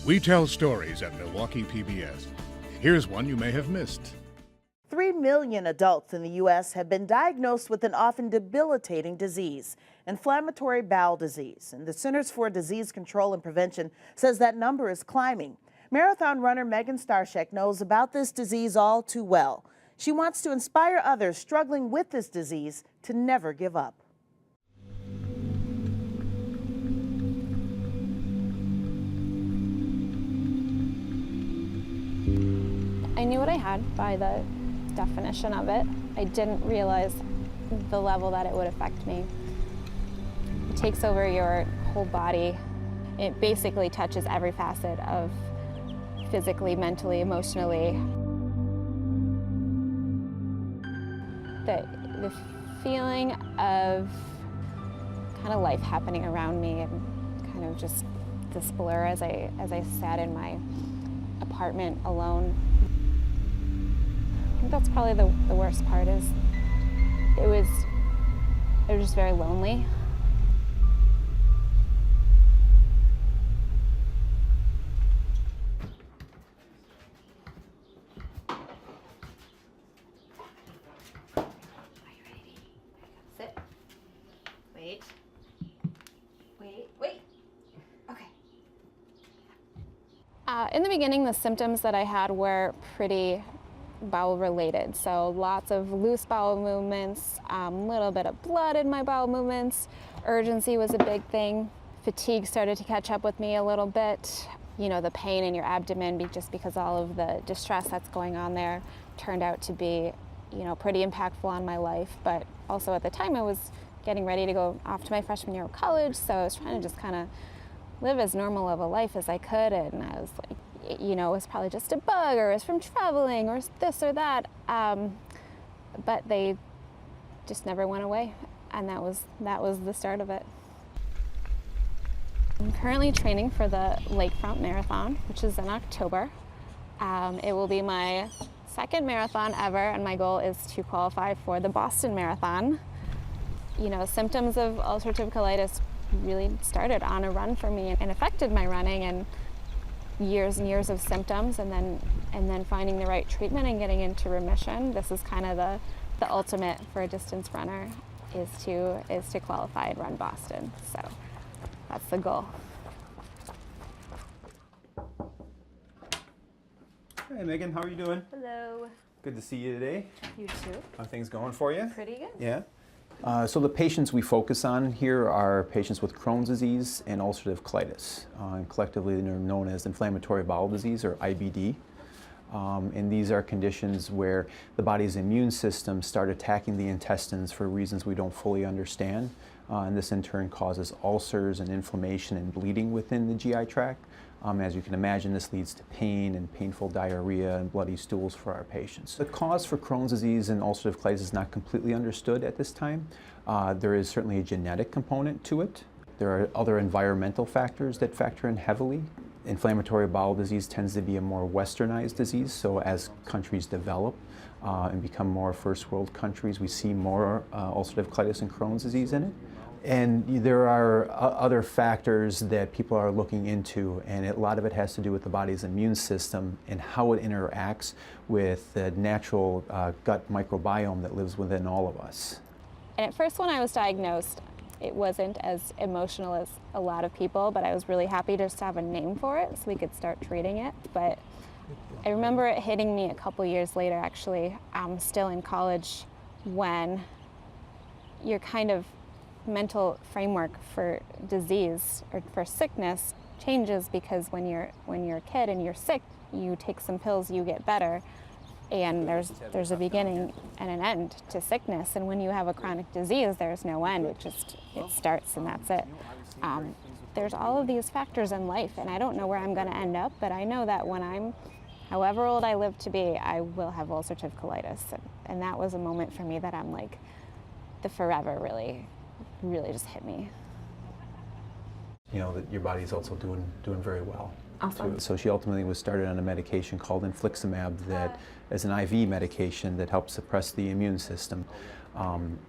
We tell stories at Milwaukee PBS. Here's one you may have missed. 3 million adults in the U.S. have been diagnosed with an often debilitating disease, inflammatory bowel disease. And the Centers for Disease Control and Prevention says that number is climbing. Marathon runner Megan Starshek knows about this disease all too well. She wants to inspire others struggling with this disease to never give up. I knew what I had by the definition of it. I didn't realize the level that it would affect me. It takes over your whole body. It basically touches every facet of physically, mentally, emotionally. The feeling of kind of life happening around me and kind of just this blur as I sat in my apartment alone. I think that's probably the worst part is it was just very lonely. Are you ready? Sit. Wait. Wait. Okay. In the beginning, the symptoms that I had were pretty bowel related. So lots of loose bowel movements, little bit of blood in my bowel movements. Urgency was a big thing. Fatigue started to catch up with me a little bit. You know, the pain in your abdomen just because all of the distress that's going on there turned out to be, you know, pretty impactful on my life. But also at the time I was getting ready to go off to my freshman year of college, so I was trying to just kind of live as normal of a life as I could, and I was like, you know, it was probably just a bug, or it was from traveling, or this or that. But they just never went away, and that was the start of it. I'm currently training for the Lakefront Marathon, which is in October. It will be my second marathon ever, and my goal is to qualify for the Boston Marathon. You know, symptoms of ulcerative colitis really started on a run for me and affected my running, and years and years of symptoms, and then finding the right treatment and getting into remission. This is kind of the ultimate for a distance runner, is to qualify and run Boston. So that's the goal. Hey Megan, how are you doing? Hello. Good to see you today. You too. How are things going for you? Pretty good. Yeah. So the patients we focus on here are patients with Crohn's disease and ulcerative colitis. And collectively they're known as inflammatory bowel disease, or IBD. And these are conditions where the body's immune system start attacking the intestines for reasons we don't fully understand. And this in turn causes ulcers and inflammation and bleeding within the GI tract. As you can imagine, this leads to pain and painful diarrhea and bloody stools for our patients. The cause for Crohn's disease and ulcerative colitis is not completely understood at this time. There is certainly a genetic component to it. There are other environmental factors that factor in heavily. Inflammatory bowel disease tends to be a more westernized disease, so as countries develop and become more first world countries, we see more ulcerative colitis and Crohn's disease in it. And there are other factors that people are looking into, and a lot of it has to do with the body's immune system and how it interacts with the natural gut microbiome that lives within all of us. And at first when I was diagnosed, it wasn't as emotional as a lot of people, but I was really happy to just have a name for it so we could start treating it. But I remember it hitting me a couple years later, actually. I'm still in college, when your kind of mental framework for disease or for sickness changes, because when you're a kid and you're sick, you take some pills, you get better, and there's a beginning and an end to sickness. And when you have a chronic disease, there's no end. It starts and that's it. There's all of these factors in life, and I don't know where I'm going to end up, but I know that when I'm however old I live to be, I will have ulcerative colitis, and that was a moment for me that I'm like, the forever really just hit me. You know that your body's also doing very well. Awesome. So she ultimately was started on a medication called infliximab that is an IV medication that helps suppress the immune system.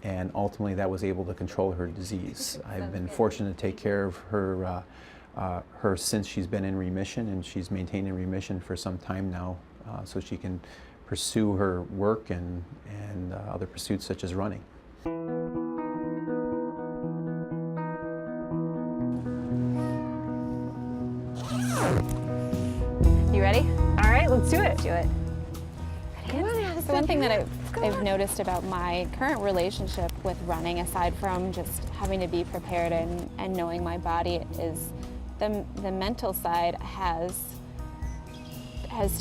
And ultimately that was able to control her disease. I've been fortunate to take care of her her since she's been in remission, and she's maintained in remission for some time now, so she can pursue her work and other pursuits such as running. You ready? All right, let's do it. Do it. So one thing that I've noticed about my current relationship with running, aside from just having to be prepared and knowing my body, is the mental side has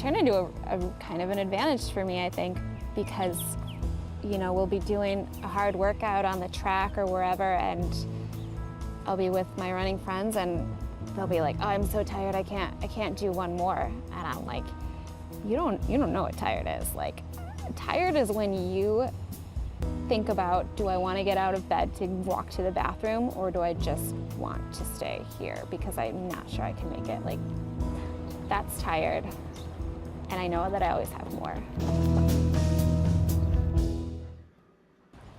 turned into a kind of an advantage for me, I think, because, you know, we'll be doing a hard workout on the track or wherever, and I'll be with my running friends, and they'll be like, "Oh, I'm so tired, I can't do one more," and I'm like, you don't know what tired is. Like, tired is when you think about, do I want to get out of bed to walk to the bathroom, or do I just want to stay here because I'm not sure I can make it? Like, that's tired. And I know that I always have more.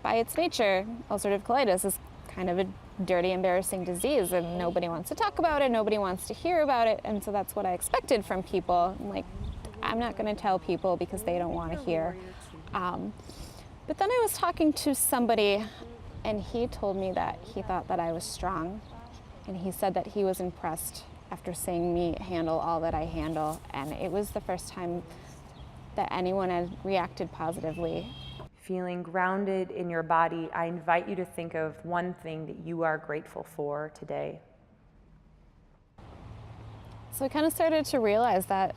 By its nature, ulcerative colitis is kind of a dirty, embarrassing disease, and nobody wants to talk about it, nobody wants to hear about it, and so that's what I expected from people. I'm like, I'm not going to tell people because they don't want to hear. But then I was talking to somebody, and he told me that he thought that I was strong, and he said that he was impressed after seeing me handle all that I handle, and it was the first time that anyone had reacted positively. Feeling grounded in your body, I invite you to think of one thing that you are grateful for today. So I kind of started to realize that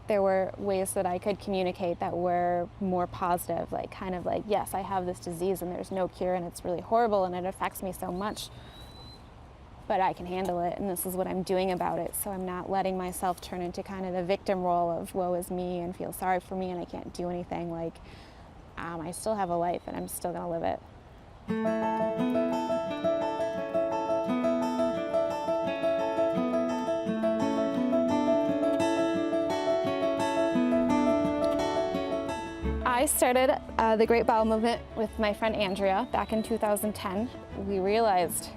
there were ways that I could communicate that were more positive, like kind of like, yes, I have this disease and there's no cure and it's really horrible and it affects me so much, but I can handle it and this is what I'm doing about it. So I'm not letting myself turn into kind of the victim role of woe is me and feel sorry for me and I can't do anything. Like, I still have a life and I'm still gonna live it. I started the Great Bowel Movement with my friend Andrea back in 2010. We realized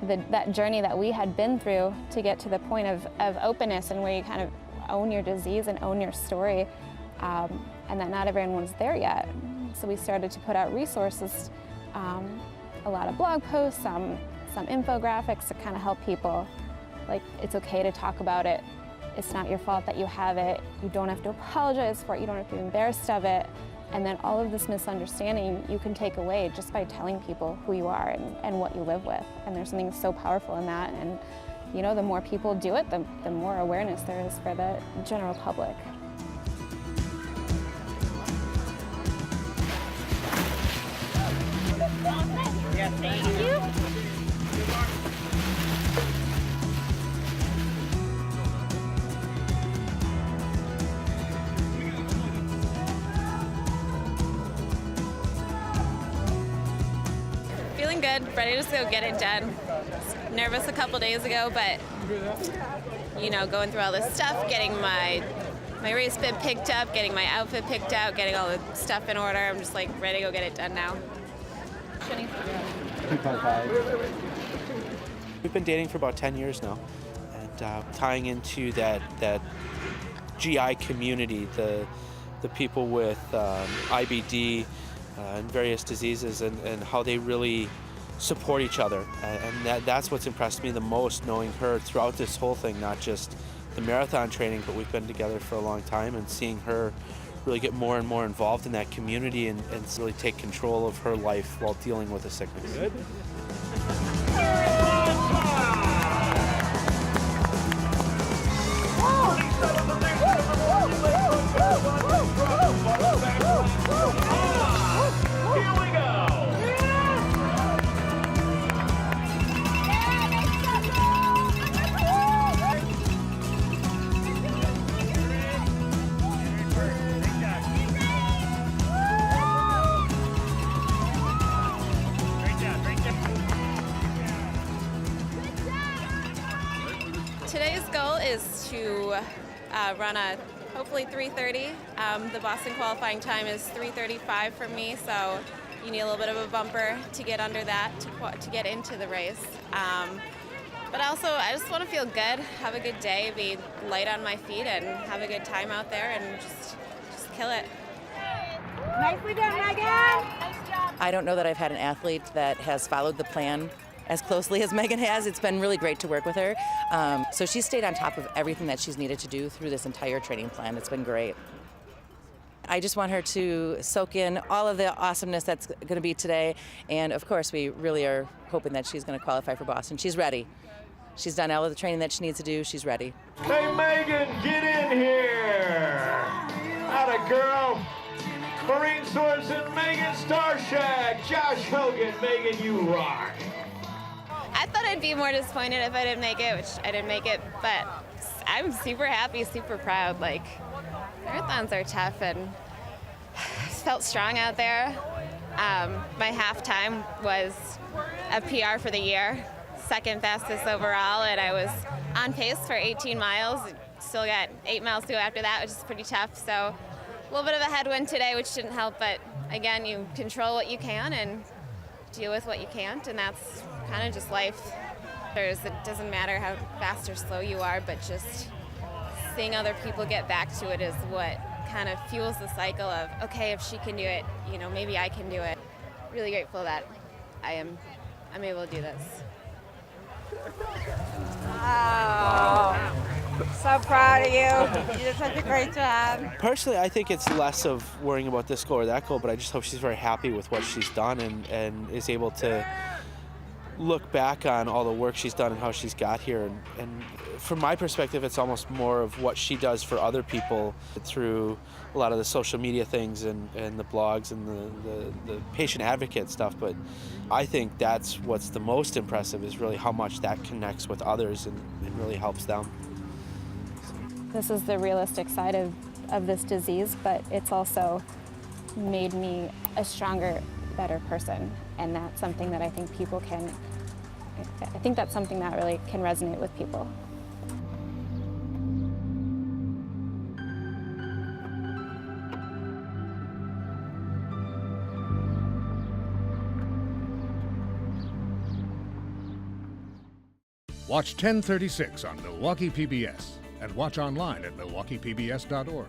that journey that we had been through to get to the point of openness and where you kind of own your disease and own your story, and that not everyone was there yet. So we started to put out resources, a lot of blog posts, some infographics to kind of help people. Like, it's okay to talk about it. It's not your fault that you have it. You don't have to apologize for it. You don't have to be embarrassed of it. And then all of this misunderstanding you can take away just by telling people who you are and what you live with. And there's something so powerful in that. And you know, the more people do it, the more awareness there is for the general public. Thank you. Feeling good, ready to just go get it done. Nervous a couple days ago, but you know, going through all this stuff, getting my race bib picked up, getting my outfit picked out, getting all the stuff in order. I'm just like ready to go get it done now. We've been dating for about 10 years now, and tying into that GI community, the people with IBD and various diseases, and how they really support each other, and that's what's impressed me the most, knowing her throughout this whole thing, not just the marathon training, but we've been together for a long time, and seeing her really get more and more involved in that community and really take control of her life while dealing with a sickness. Good. Today's goal is to run a hopefully 3:30. The Boston qualifying time is 3:35 for me, so you need a little bit of a bumper to get under that to get into the race. But also, I just want to feel good, have a good day, be light on my feet, and have a good time out there, and just kill it. Nicely done, Megan! Nice job. I don't know that I've had an athlete that has followed the plan as closely as Megan has. It's been really great to work with her. So she's stayed on top of everything that she's needed to do through this entire training plan. It's been great. I just want her to soak in all of the awesomeness that's going to be today. And of course, we really are hoping that she's going to qualify for Boston. She's ready. She's done all of the training that she needs to do. She's ready. Hey, Megan, get in here. Atta girl. Marine Sorensen, Megan Starshak, Josh Hogan, Megan, you rock. I thought I'd be more disappointed if I didn't make it, which I didn't make it, but I'm super happy, super proud. Like, marathons are tough, and I felt strong out there. My half time was a PR for the year, second fastest overall, and I was on pace for 18 miles. Still got 8 miles to go after that, which is pretty tough. So a little bit of a headwind today, which didn't help, but again, you control what you can and deal with what you can't, and that's kind of just life. It doesn't matter how fast or slow you are, but just seeing other people get back to it is what kind of fuels the cycle of, okay, if she can do it, you know, maybe I can do it. Really grateful that I'm able to do this. Oh, so proud of you. You did such a great job. Personally, I think it's less of worrying about this goal or that goal, but I just hope she's very happy with what she's done and is able to look back on all the work she's done and how she's got here. And from my perspective, it's almost more of what she does for other people through a lot of the social media things and the blogs and the patient advocate stuff. But I think that's what's the most impressive, is really how much that connects with others and really helps them. This is the realistic side of this disease, but it's also made me a stronger, better person. And that's something that I think that's something that really can resonate with people. Watch 1036 on Milwaukee PBS and watch online at milwaukeepbs.org.